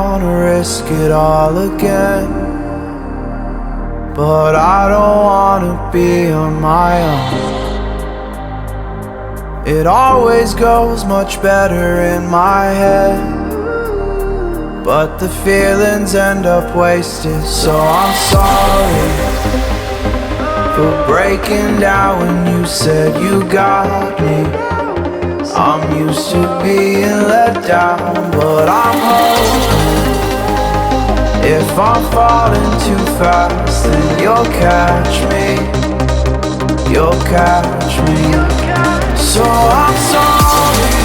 wanna risk it all again, but I don't wanna be on my own. It always goes much better in my head, but the feelings end up wasted. So I'm sorry for breaking down when you said you got me. I'm used to being let down, but I'm hoping if I'm falling too fast, then you'll catch me. You'll catch me. So I'm sorry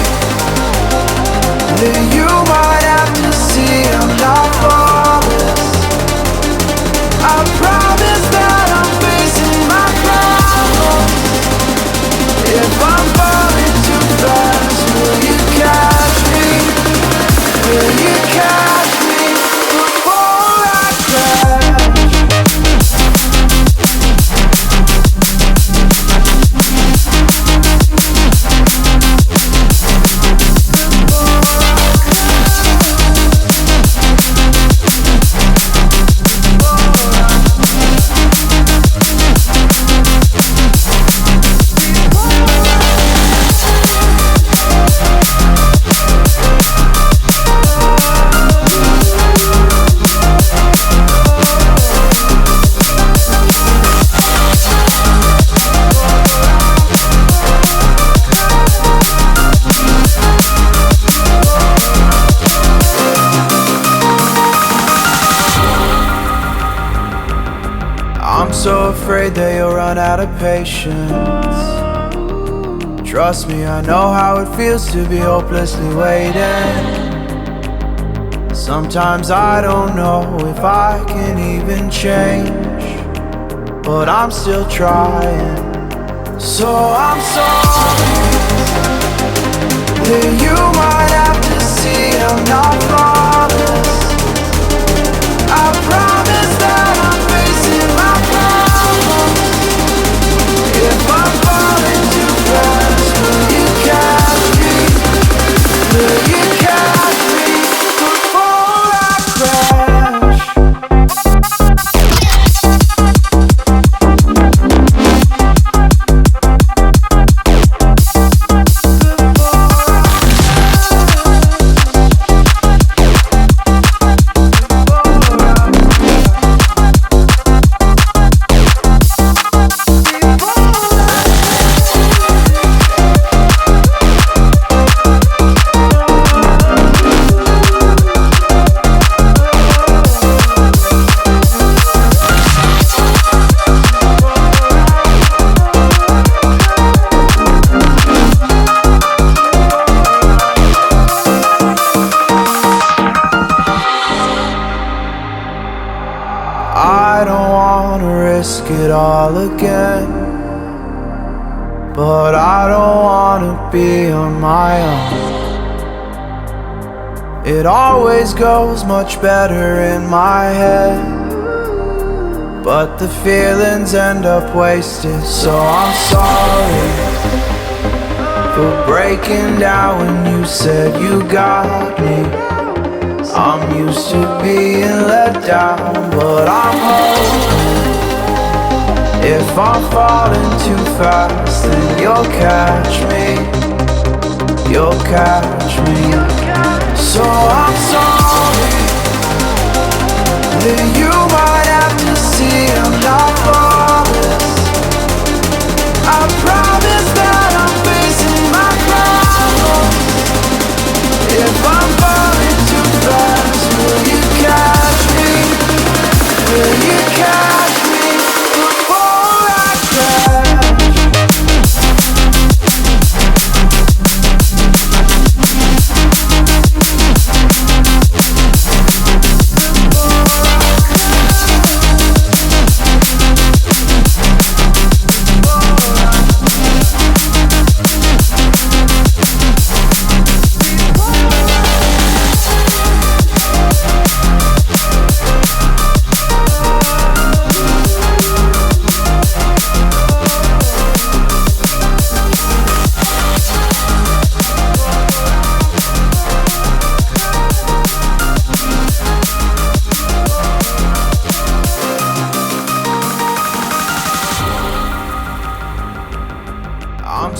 that you might have to see I'm not flawless. I promise that I'm facing my problems. If I'm falling too fast, will you catch me? Will you catch me before I crash? So afraid that you'll run out of patience. Trust me, I know how it feels to be hopelessly waiting. Sometimes I don't know if I can even change, but I'm still trying. So I'm sorry that you might have to see I'm not flawless. I promise that I'm facing my problems. If I'm falling too fast, will you catch me? Will you catch me before I crash? I don't wanna risk it all again, but I don't wanna be on my own. It always goes much better in my head, but the feelings end up wasted. So I'm sorry for breaking down when you said you got me. I'm used to being let down, but I'm hoping if I'm falling too fast, then you'll catch me. You'll catch me. So I'm sorry that you might have to see I'm not flawless. I promise that I'm facing my problems. If I'm falling too fast, will you catch me? Will you catch me before I crash? Before I crash.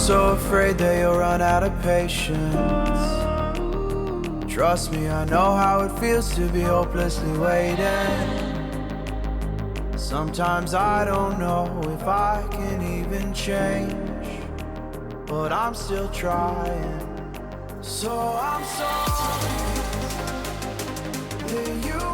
so afraid that you'll run out of patience. Trust me, I know how it feels to be hopelessly waiting. Sometimes I don't know if I can even change, but I'm still trying. So I'm sorry that you